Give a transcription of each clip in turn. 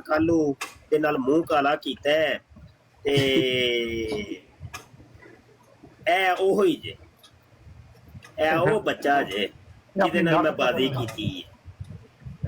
ਕਾਲੂ ਦੇ ਨਾਲ ਮੂੰਹ ਕਾਲਾ ਕੀਤਾ ਤੇ ਇਹ ਉਹੋ ਹੀ ਜੇ, ਇਹ ਉਹ ਬੱਚਾ ਜੇ ਜਿਹਦੇ ਨਾਲ ਮੈਂ ਬਾਜ਼ੀ ਕੀਤੀ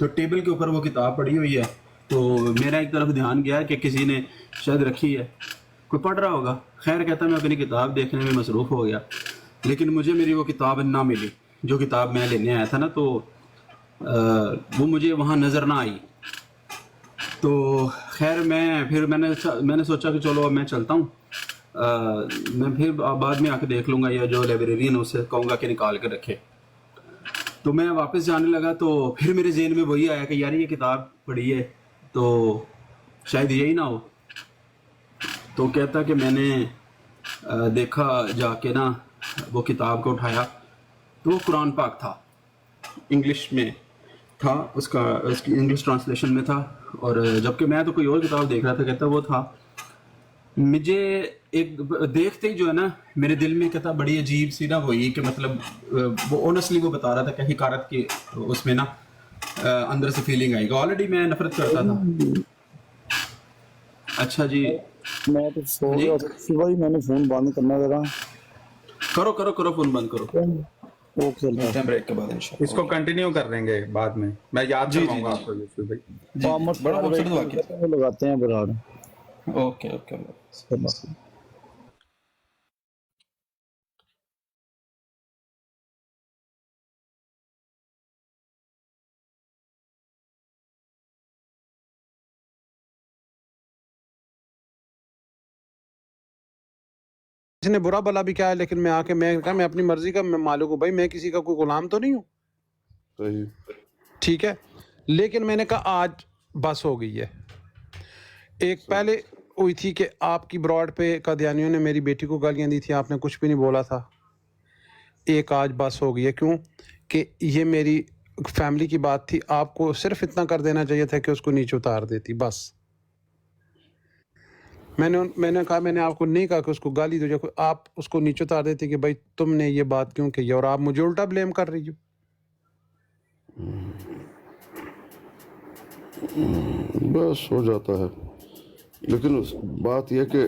تو ٹیبل کے اوپر وہ کتاب پڑی ہوئی ہے، تو میرا ایک طرف دھیان گیا کہ کسی نے شاید رکھی ہے، کوئی پڑھ رہا ہوگا. خیر کہتا میں اپنی کتاب دیکھنے میں مصروف ہو گیا، لیکن مجھے میری وہ کتاب نہ ملی جو کتاب میں لینے آیا تھا نا، تو وہ مجھے وہاں نظر نہ آئی. تو خیر میں نے سوچا کہ چلو اب میں چلتا ہوں، میں پھر بعد میں آ کے دیکھ لوں گا، یا جو لائبریرین ہے اسے کہوں گا کہ نکال کے رکھے. تو میں واپس جانے لگا تو پھر میرے ذہن میں وہی آیا کہ یار یہ کتاب پڑھی ہے تو شاید یہی نہ ہو. تو کہتا کہ میں نے دیکھا جا کے نا، وہ کتاب کو اٹھایا تو وہ قرآن پاک تھا، انگلش میں تھا، اس کی انگلش ٹرانسلیشن میں تھا. اور جبکہ میں تو کوئی اور کتاب دیکھ رہا تھا، کہتا وہ تھا. مجھے ایک دیکھتے ہی جو ہے نا میرے دل میں کہتا بڑی عجیب سی نا وہی کہ مطلب وہ اونیسٹلی وہ بتا رہا تھا کہ حکارت کی اس میں نا اندر سے فیلنگ آئی گا. آلریڈی میں نفرت کرتا تھا. اچھا جی، میں تو سو گیا تھا بھائی، میں نے فون بند کرنا ذرا. کرو فون بند کرو. اوکے بریک کے بعد انشاءاللہ اس کو کنٹینیو کر لیں گے بعد میں، میں یاد کرواؤں گا آپ کو یوسف بھائی. بڑا خوبصورت واقعہ. لگاتے ہیں برار. اوکے اس نے برا بلا بھی کیا ہے، لیکن میں آ کے میں کہا میں اپنی مرضی کا میں مالک ہوں بھائی، میں کسی کا کوئی غلام تو نہیں ہوں. صحیح. ٹھیک ہے، لیکن میں نے کہا آج بس ہو گئی ہے. ایک پہلے ہوئی تھی کہ آپ کی براڈ پہ قادیانیوں نے میری بیٹی کو گالیاں دی تھی، آپ نے کچھ بھی نہیں بولا تھا. ایک آج بس ہو گئی ہے. کیوں کہ یہ میری فیملی کی بات تھی، آپ کو صرف اتنا کر دینا چاہیے تھا کہ اس کو نیچے اتار دیتی بس. میں نے کہا میں نے آپ کو نہیں کہا کہ اس کو گالی دو، جب آپ اس کو نیچے اتار دیتے کہ بھائی تم نے یہ بات کیوں کی، اور آپ مجھے الٹا بلیم کر رہی ہو. بس ہو جاتا ہے، لیکن بات یہ کہ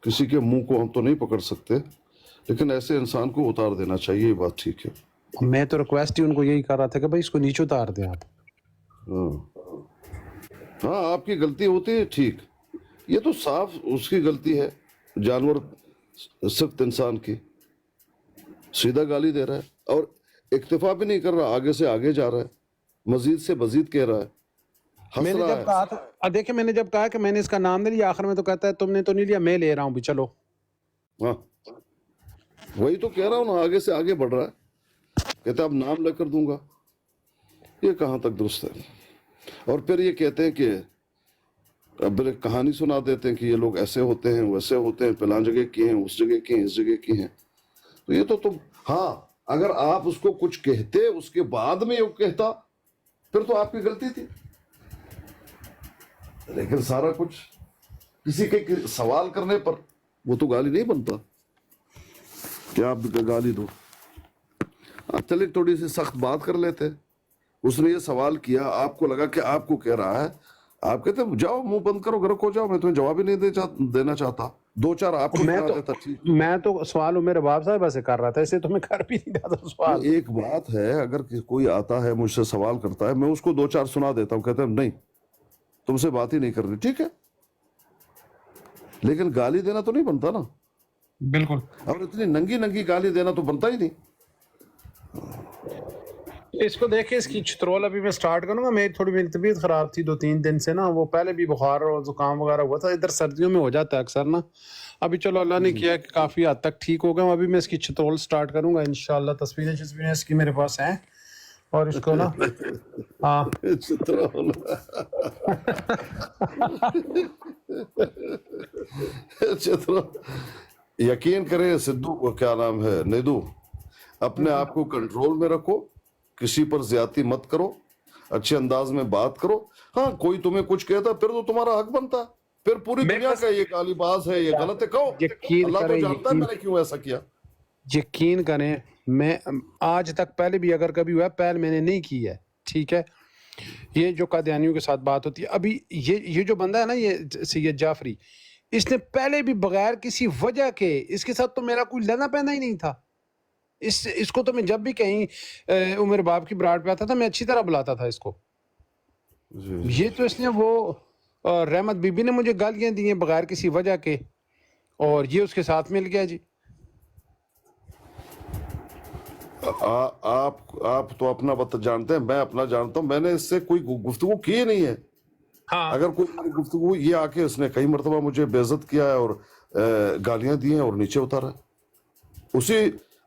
کسی کے منہ کو ہم تو نہیں پکڑ سکتے، لیکن ایسے انسان کو اتار دینا چاہیے، یہ بات ٹھیک ہے. میں تو ریکویسٹ ہی ان کو یہی کر رہا تھا کہ بھائی اس کو نیچے اتار دیں آپ. ہاں آپ کی غلطی ہوتی ہے، ٹھیک، یہ تو صاف اس کی غلطی ہے. جانور صرف انسان کی سیدھا گالی دے رہا ہے اور اکتفا بھی نہیں کر رہا، آگے سے آگے جا رہا ہے، مزید سے مزید کہہ رہا ہے. میں نے جب کہا تھا، دیکھیں میں نے جب کہا کہ میں نے اس کا نام نہیں لیا، آخر میں تو کہتا ہے تم نے تو نہیں لیا، میں لے رہا ہوں بھی چلو. ہاں وہی تو کہہ رہا ہوں نا، آگے سے آگے بڑھ رہا ہے، کہتا اب نام لے کر دوں گا. یہ کہاں تک درست ہے؟ اور پھر یہ کہتے ہیں کہ اب ایک کہانی سنا دیتے ہیں کہ یہ لوگ ایسے ہوتے ہیں ویسے ہوتے ہیں، فلاں جگہ کی ہیں، اس جگہ کی ہیں، اس جگہ کی ہیں. تو یہ تو تم، ہاں اگر آپ اس کو کچھ کہتے اس کے بعد میں یہ کہتا پھر تو آپ کی غلطی تھی، لیکن سارا کچھ کسی کے سوال کرنے پر وہ تو گالی نہیں بنتا کہ آپ گالی دو. چلے تھوڑی سی سخت بات کر لیتے. اس نے یہ سوال کیا، آپ کو لگا کہ آپ کو کہہ رہا ہے، آپ کہتے جاؤ منہ بند کرو، گھر کو جاؤ، میں تمہیں جواب ہی نہیں دینا چاہتا. دو چار آپ کو سنا دیتا. ٹھیک، میں تو سوال میرے باپ صاحب سے کر رہا تھا، اسے تو میں کر بھی نہیں رہا تھا سوال. ایک بات ہے، اگر کوئی آتا ہے مجھ سے سوال کرتا ہے، میں اس کو دو چار سنا دیتا ہوں، کہتا ہے نہیں تم سے بات ہی نہیں کرنی، ٹھیک ہے، لیکن گالی دینا تو نہیں بنتا نا. بالکل. اور اتنی ننگی ننگی گالی دینا تو بنتا ہی نہیں. اس کو دیکھیں، اس کی چترول ابھی میں سٹارٹ کروں گا. میری طبیعت خراب تھی 2-3 دن سے نا، وہ پہلے بھی بخار اور زکام وغیرہ ہوا تھا، ادھر سردیوں میں ہو جاتا ہے اکثر نا. ابھی چلو اللہ نے کیا کہ کافی حد تک ٹھیک ہو گیا ہوں. ابھی میں اس کی چترول سٹارٹ کروں گا انشاءاللہ. تصویریں اس کی میرے پاس ہیں، اور اس کو نا ہاں یقین کریں سدھو، کیا نام ہے، نیدو، اپنے آپ کو کنٹرول میں رکھو، کسی پر زیادتی مت کرو، اچھے انداز میں بات کرو. ہاں کوئی تمہیں کچھ کہتا پھر تو تمہارا حق بنتا، پھر پوری دنیا کا یہ گالی باز ہے، یہ غلط ہے، کہو اللہ تو جانتا ہے میں نے کیوں ایسا کیا. یقین کریں میں آج تک پہلے بھی اگر کبھی ہوا پہل میں نے نہیں کی ہے، ٹھیک ہے. یہ جو قادیانیوں کے ساتھ بات ہوتی ہے، ابھی یہ جو بندہ ہے نا، یہ سید جعفری، اس نے پہلے بھی بغیر کسی وجہ کے، اس کے ساتھ تو میرا کوئی لینا پینا ہی نہیں تھا. اس کو تو میں جب بھی کہیں عمر باپ کی براڈ پہ آتا تھا میں اچھی طرح بلاتا تھا اس کو. یہ تو اس نے وہ رحمت بی بی نے مجھے گالیاں دی ہیں بغیر کسی وجہ کے، اور یہ اس کے ساتھ مل گیا جی۔ آپ تو اپنا وقت جانتے ہیں، میں اپنا جانتا ہوں، میں نے اس سے کوئی گفتگو کی نہیں ہے۔ ہاں اگر کوئی میری گفتگو، یہ آ کے اس نے کئی مرتبہ مجھے بے عزت کیا ہے اور گالیاں دی ہیں اور نیچے اتارا ہے۔ اسی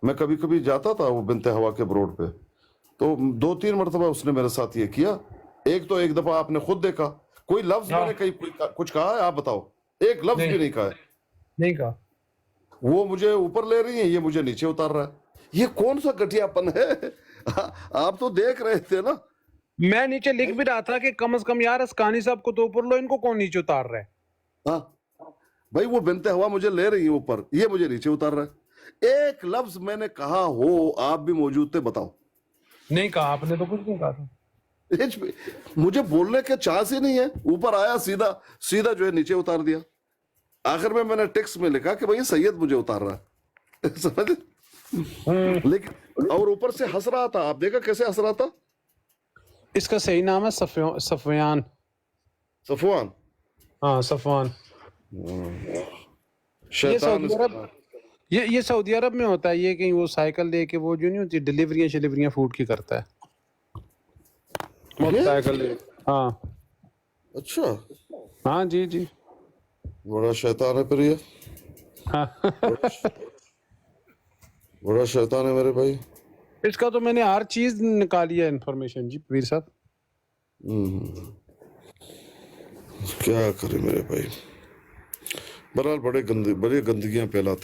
میں کبھی کبھی جاتا تھا وہ بنت ہوا کے بروڈ پہ، تو 2-3 مرتبہ اس نے میرے ساتھ یہ کیا۔ ایک دفعہ آپ نے خود دیکھا، کوئی لفظ میں نے کچھ کہا ہے؟ آپ بتاؤ، ایک لفظ بھی نہیں کہا ہے۔ نہیں کہا۔ وہ مجھے اوپر لے رہی ہیں، یہ مجھے نیچے اتار رہا ہے۔ یہ کون سا گھٹیا پن ہے؟ آپ تو دیکھ رہے تھے نا۔ میں نیچے لکھ بھی رہا تھا کہ کم از کم یار اسکانی صاحب کو تو اوپر لو، ان کو کون نیچے اتار رہا ہے؟ ہاں بھائی، وہ بنت ہوا مجھے لے رہی ہے اوپر، یہ مجھے نیچے اتار رہا ہے۔ ایک لفظ میں نے کہا ہو، آپ بھی موجود تھے، بتاؤ۔ نہیں کہا آپ نے، تو کچھ نہیں کہا تھا۔ مجھے بولنے کے چانس ہی نہیں ہے، اوپر آیا سیدھا جو ہے نیچے اتار دیا۔ آخر میں نے ٹیکسٹ میں لکھا کہ بھئی سید مجھے اتار رہا ہے، سمجھ؟ لیکن اور اوپر سے ہنس رہا تھا، آپ دیکھا کیسے ہنس رہا تھا۔ اس کا صحیح نام ہے صفوان۔ صفوان، ہاں صفوان۔ شیطان۔ یہ سعودی عرب میں ہوتا ہے، یہ کہیں وہ سائیکل لے کے وہ جو نہیں ہوتی ڈلیوریاں فوڈ کی کرتا ہے، سائیکل لے۔ ہاں اچھا، ہاں جی جی، بڑا شیطان ہے پھر یہ، بڑا شیطان ہے میرے بھائی۔ اس کا تو میں نے ہر چیز نکالی ہے انفارمیشن جی پیر صاحب۔ کیا کرے میرے بھائی، بہرحال بڑے گندگیاں پھیلاتے